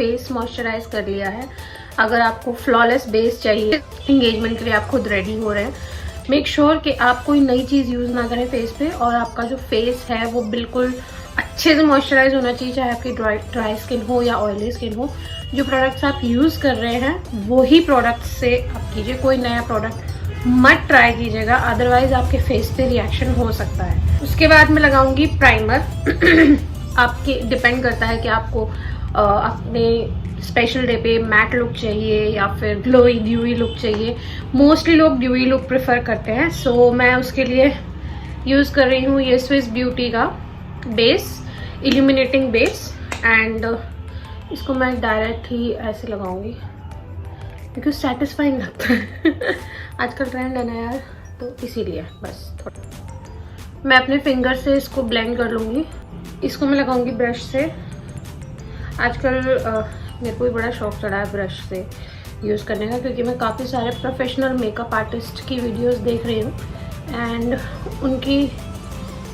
Face moisturise कर लिया है। अगर आपको फ्लॉलेस बेस चाहिए एंगेजमेंट के लिए, आप खुद रेडी हो रहे हैं, मेक श्योर कि आप कोई नई चीज़ यूज़ ना करें फेस पे, और आपका जो फेस है वो बिल्कुल अच्छे से मॉइस्चराइज होना चाहिए, चाहे आपकी ड्राई स्किन हो या ऑयली स्किन हो। जो प्रोडक्ट्स आप यूज़ कर रहे हैं वही प्रोडक्ट से आप कीजिए, कोई नया प्रोडक्ट मत ट्राई कीजिएगा, अदरवाइज आपके फेस पे रिएक्शन हो सकता है। उसके बाद मैं लगाऊंगी प्राइमर। आपके डिपेंड करता है कि आपको अपने स्पेशल डे पे मैट लुक चाहिए या फिर ग्लोई ड्यूई लुक चाहिए। मोस्टली लोग ड्यूई लुक प्रेफर करते हैं, सो मैं उसके लिए यूज़ कर रही हूँ ये स्विस ब्यूटी का बेस, इल्यूमिनेटिंग बेस, एंड इसको मैं डायरेक्ट ही ऐसे लगाऊंगी बिकॉज सेटिस्फाइंग लगता है। आजकल ट्रेंड है ना यार, तो इसीलिए बस थोड़ा मैं अपने फिंगर से इसको ब्लेंड कर लूँगी। इसको मैं लगाऊंगी ब्रश से। आजकल मेरे को भी बड़ा शौक चढ़ा है ब्रश से यूज़ करने का, क्योंकि मैं काफ़ी सारे प्रोफेशनल मेकअप आर्टिस्ट की वीडियोस देख रही हूँ, एंड उनकी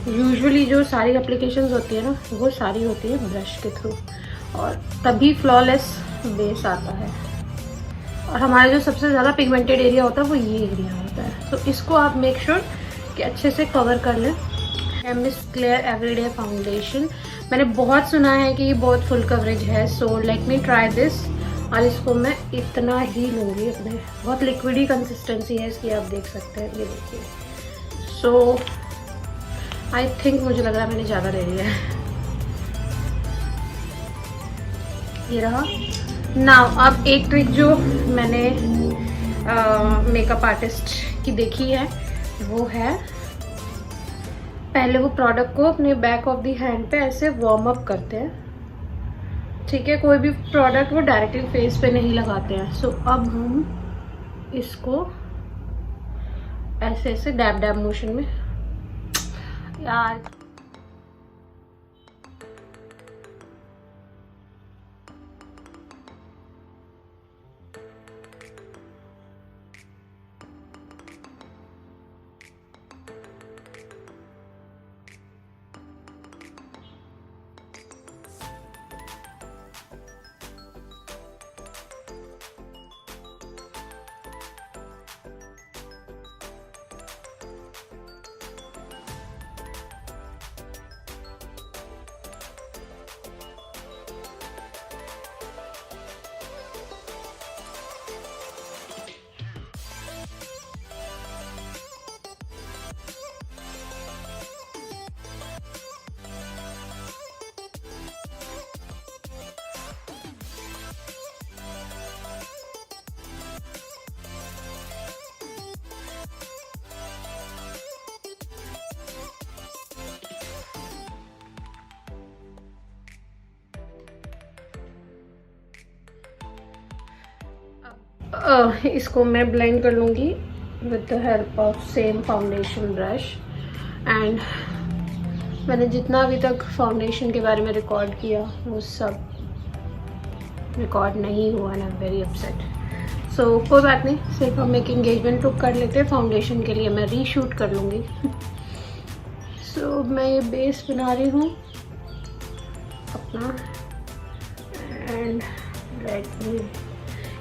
यूजुअली जो सारी एप्लीकेशंस होती है ना, वो सारी होती है ब्रश के थ्रू, और तभी फ्लॉलेस बेस आता है। और हमारा जो सबसे ज़्यादा पिगमेंटेड एरिया होता है वो ये एरिया होता है, तो इसको आप मेक श्योर कि अच्छे से कवर कर लें। मिस क्लियर एवरीडे फाउंडेशन, मैंने बहुत सुना है कि ये बहुत फुल कवरेज है, so let me try this. और इसको मैं इतना ही लूँगी अपने, बहुत लिक्विडी कंसिस्टेंसी है इसकी, आप देख सकते हैं, ये देखिए। सो आई थिंक मुझे लग रहा है मैंने ज़्यादा ले लिया है। ये रहा। नाउ अब एक ट्रिक जो मैंने मेकअप आर्टिस्ट की देखी है वो है, पहले वो प्रोडक्ट को अपने बैक ऑफ द हैंड पे ऐसे वार्म अप करते हैं, ठीक है। कोई भी प्रोडक्ट वो डायरेक्टली फेस पे नहीं लगाते हैं। सो अब हम इसको ऐसे ऐसे डैब डैब मोशन में, यार इसको मैं ब्लेंड कर लूँगी with the help of same foundation brush. And मैंने जितना अभी तक फाउंडेशन के बारे में रिकॉर्ड किया वो सब रिकॉर्ड नहीं हुआ, and I am very upset. So कोई बात नहीं, सिर्फ हम एक एंगेजमेंट लुक कर लेते हैं, फाउंडेशन के लिए मैं रीशूट कर लूँगी। सो मैं ये बेस बना रही हूँ अपना, एंड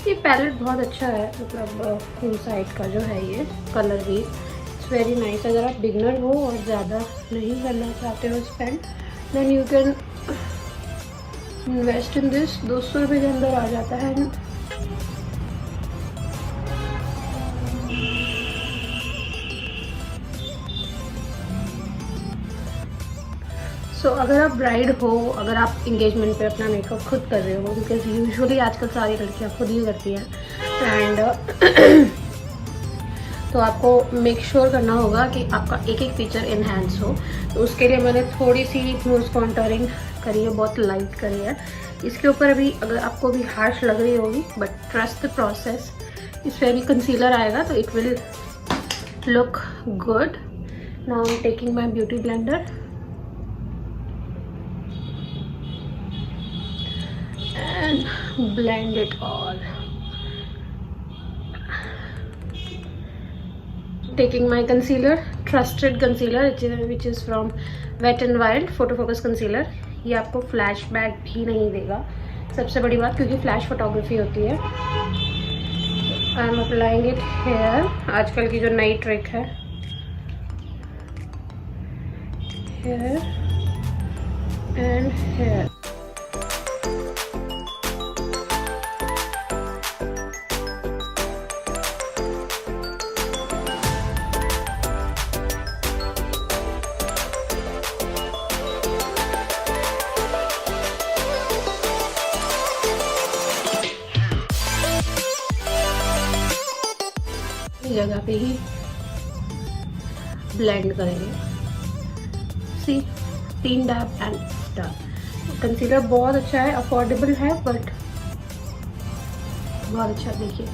ये पैलेट बहुत अच्छा है, मतलब इनसाइड का जो है ये कलर भी इट्स वेरी नाइस। अगर आप बिगनर हो और ज़्यादा नहीं करना चाहते हो spend, then you can invest in this. 200 रुपये के अंदर आ जाता है। सो अगर आप ब्राइड हो, अगर आप इंगेजमेंट पे अपना मेकअप खुद कर रहे हो, बिकॉज यूजुअली आजकल सारी लड़कियां खुद ही करती हैं, एंड तो आपको मेक श्योर करना होगा कि आपका एक एक फीचर इनहैंस हो। तो उसके लिए मैंने थोड़ी सी नोज कॉन्टोरिंग करी है, बहुत लाइट करी है। इसके ऊपर अभी अगर आपको भी हार्श लग रही होगी, बट ट्रस्ट द प्रोसेस, इस पर भी कंसीलर आएगा तो it will look good. Now I am taking my beauty blender and blend it all. Taking my concealer, trusted concealer which is from Wet n Wild Photo Focus concealer. ये आपको flashback भी नहीं देगा, सबसे बड़ी बात, क्योंकि फ्लैश फोटोग्राफी होती है। I am applying it here. आजकल की जो नई ट्रिक है, हेयर एंड हेयर। जगह पे ही ब्लेंड करेंगे। सी 3 डैब एंड डन। कंसीलर बहुत अच्छा है, अफोर्डेबल है, बट बहुत अच्छा। देखिए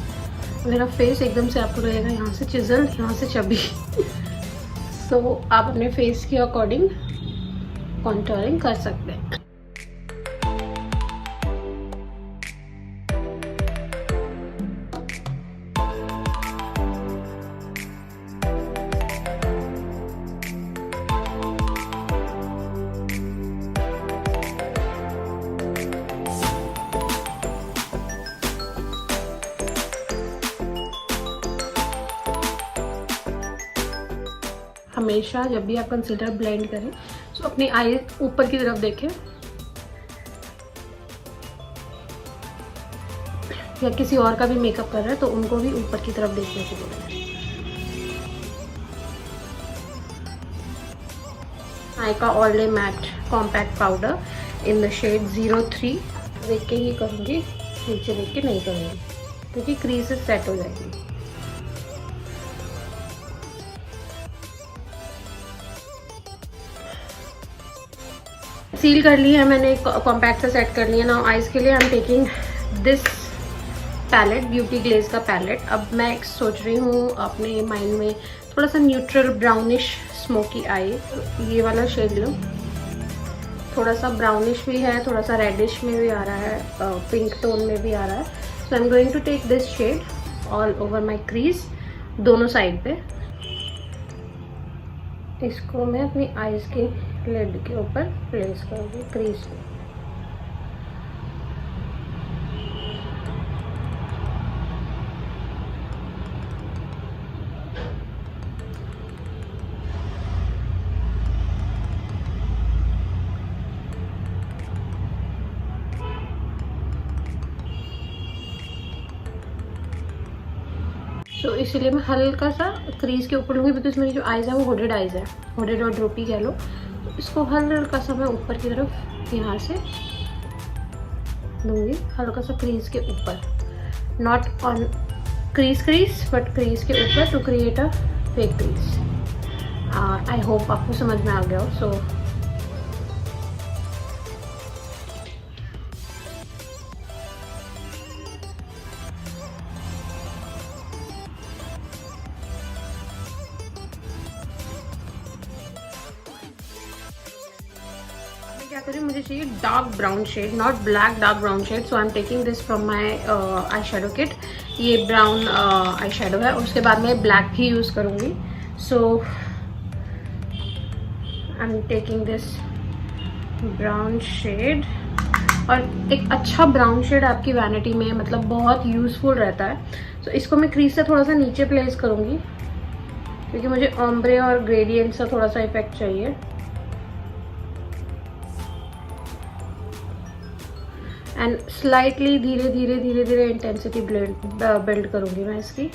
मेरा फेस एकदम से आपको रहेगा यहाँ से चिजल, यहाँ से चबी। सो आप अपने फेस के अकॉर्डिंग कॉन्टोरिंग कर सकते हैं। हमेशा जब भी आप कंसीलर ब्लेंड करें तो अपनी आई ऊपर की तरफ देखें, या किसी और का भी मेकअप कर रहा है तो उनको भी ऊपर की तरफ देखने को बोलें। आई का all matte compact powder in the shade 03। देख के ही करूँगी, नीचे देख के नहीं करूँगी क्योंकि क्रीजेस सेट हो जाएगी। सील कर ली है मैंने, कॉम्पैक्ट से सेट कर लिया। नाउ आइज़ के लिए I am taking this palette, Beauty Glaze का पैलेट। अब मैं सोच रही हूँ अपने माइंड में थोड़ा सा न्यूट्रल ब्राउनिश स्मोकी आई, ये वाला शेड लो। थोड़ा सा ब्राउनिश भी है, थोड़ा सा रेडिश में भी आ रहा है, पिंक टोन में भी आ रहा है। So I am going to take this shade all over my crease, दोनों साइड पे। इसको मैं अपनी आईज के लिड के ऊपर प्लेस करूँगी क्रीज पे। तो इसीलिए मैं हल्का सा क्रीज के ऊपर लूँगी, बिकॉज मेरी जो आईज है वो होडेड आईज है, होडेड और ड्रोपी कह लो। तो इसको हल्का सा मैं ऊपर की तरफ यहाँ से दूँगी, हल्का सा क्रीज के ऊपर, not on crease but crease के ऊपर, to create a fake crease. I hope आपको समझ में आ गया हो। सो क्या करें, मुझे चाहिए dark brown shade, not black, dark brown shade. So I am taking this from my eye shadow kit. ये ब्राउन आई शेडो है, उसके बाद मैं ब्लैक भी यूज़ करूँगी। So I am taking this brown shade. और एक अच्छा ब्राउन शेड आपकी वैनिटी में मतलब बहुत यूज़फुल रहता है। सो इसको मैं क्रीज से थोड़ा सा नीचे प्लेस करूँगी क्योंकि मुझे ओम्ब्रे और ग्रेडियंट सा थोड़ा सा इफेक्ट चाहिए। एंड स्लाइटली धीरे धीरे इंटेंसिटी बिल्ड करूँगी मैं इसकी।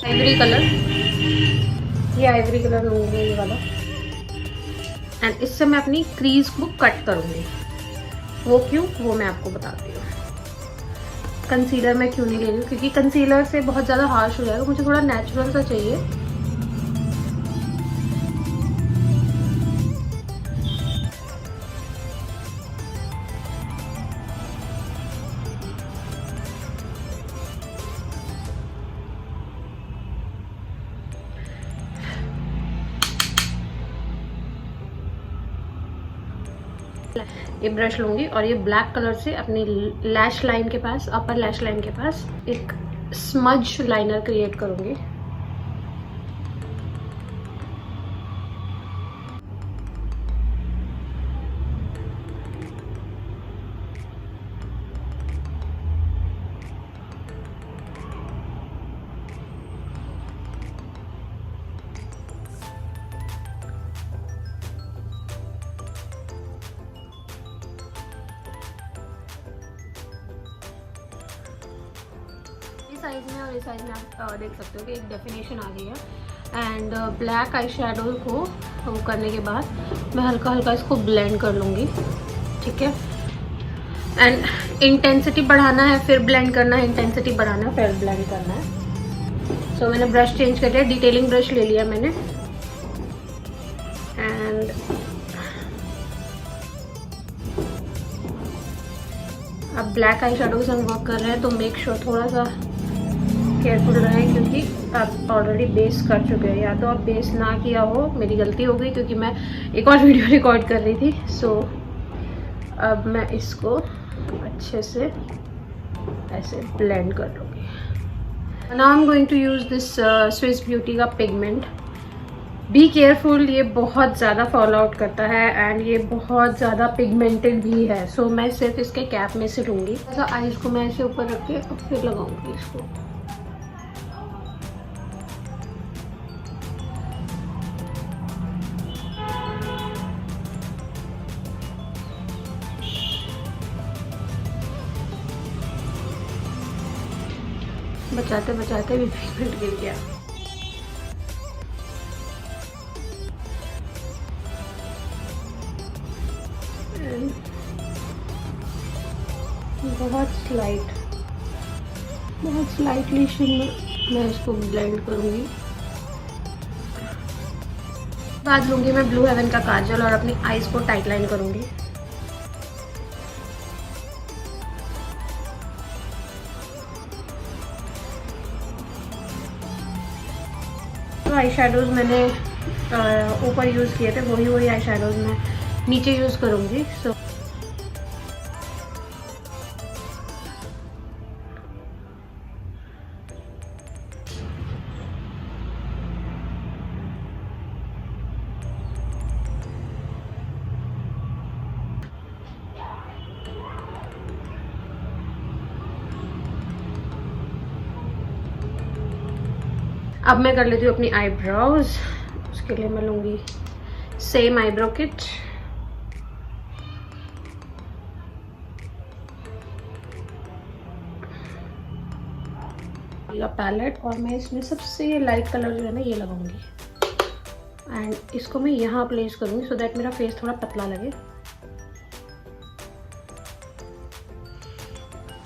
आइवरी कलर, ये आइवरी कलर लूँगी, ये वाला। एंड इससे मैं अपनी क्रीज को कट करूँगी। वो क्यों, वो मैं आपको बताती हूँ। कंसीलर मैं क्यों नहीं ले रही हूँ, क्योंकि कंसीलर से बहुत ज़्यादा हार्श हो जाएगा, मुझे थोड़ा नेचुरल सा चाहिए। ये ब्रश लूँगी और ये ब्लैक कलर से अपनी लैश लाइन के पास, अपर लैश लाइन के पास एक स्मज लाइनर क्रिएट करूँगी। साइज में और इस साइज में आप देख सकते हो कि एक डेफिनेशन आ गई है। एंड ब्लैक आई शेडो को वो करने के बाद मैं हल्का हल्का इसको ब्लेंड कर लूँगी, ठीक है। एंड इंटेंसिटी बढ़ाना है फिर ब्लेंड करना है, इंटेंसिटी बढ़ाना है फिर ब्लेंड करना है। सो मैंने ब्रश चेंज कर लिया, डिटेलिंग ब्रश ले लिया मैंने। एंड अब ब्लैक आई शेडो से हम वर्क कर रहे हैं तो मेक श्योर थोड़ा सा केयरफुल रहें, क्योंकि आप ऑलरेडी बेस कर चुके हैं। या तो आप बेस ना किया हो, मेरी गलती हो गई क्योंकि मैं एक और वीडियो रिकॉर्ड कर रही थी। सो अब मैं इसको अच्छे से ऐसे ब्लेंड कर लूँगी। Now I am going to use this Swiss Beauty का पिगमेंट। बी केयरफुल, ये बहुत ज़्यादा फॉल आउट करता है एंड ये बहुत ज़्यादा पिगमेंटेड भी है। सो मैं सिर्फ इसके कैप में से लूँगी। ऐसा आइज को मैं ऐसे ऊपर रख के फिर लगाऊंगी इसको। बचाते बचाते भी पिगमेंट गिर गया। बहुत स्लाइटली शिमर मैं इसको ब्लेंड करूँगी। बाद लूँगी मैं ब्लू हेवन का काजल और अपनी आईज को टाइट लाइन करूँगी। तो आई शेडोज़ मैंने ऊपर यूज़ किए थे, वही आई शेडोज़ मैं नीचे यूज़ करूँगी। सो अब मैं कर लेती हूँ अपनी आईब्रोज। उसके लिए मैं लूँगी सेम आईब्रो किट। पैलेट और मैं इसमें सबसे लाइट कलर जो है ना ये लगाऊंगी एंड इसको मैं यहाँ प्लेस करूँगी सो दैट मेरा फेस थोड़ा पतला लगे।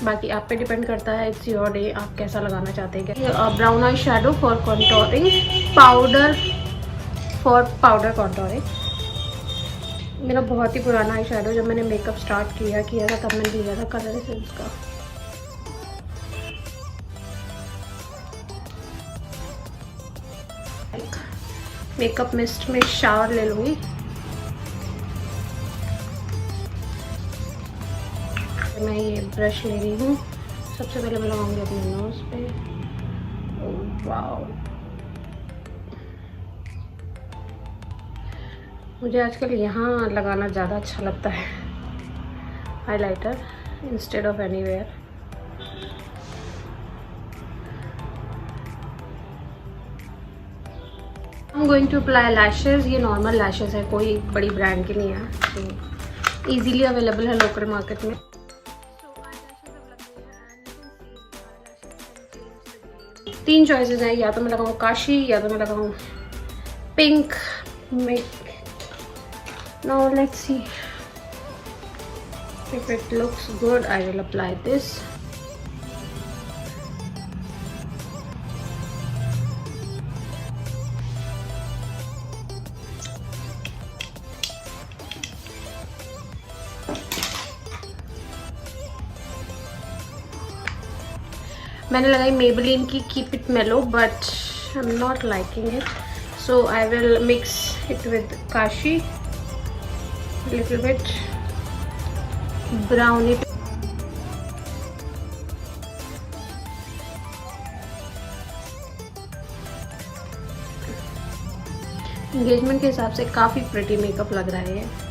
बाकी आप पे डिपेंड करता है, इट्स योर डे, आप कैसा लगाना चाहते हैं। Brown eye shadow for contouring, powder for powder contouring. मेरा बहुत ही पुराना आई शेडो, जब मैंने मेकअप स्टार्ट किया था तब मैंने लिया था कलर एसेंस का। मेकअप मिस्ट में शावर ले लूँगी। मैं ये ब्रश ले रही हूँ। सबसे पहले मैं लगाऊंगी अपने नोज पे। वाओ, मुझे आजकल यहाँ लगाना ज़्यादा अच्छा लगता है highlighter instead of anywhere. I am going to apply lashes. ये नॉर्मल लैशेज़ है, कोई बड़ी ब्रांड की नहीं है, तो ईजीली अवेलेबल है लोकल मार्केट में। तीन चॉइसेस हैं, या तो मैं लगाऊँ काशी या तो मैं लगाऊँ pink. Now let's see if it looks good, I will apply this. मैंने लगाई मेबेलिन की कीप इट मेलो, but I am not liking it, so I will mix it with Kashi little bit brownie engagement के हिसाब से काफ़ी pretty makeup लग रहा है।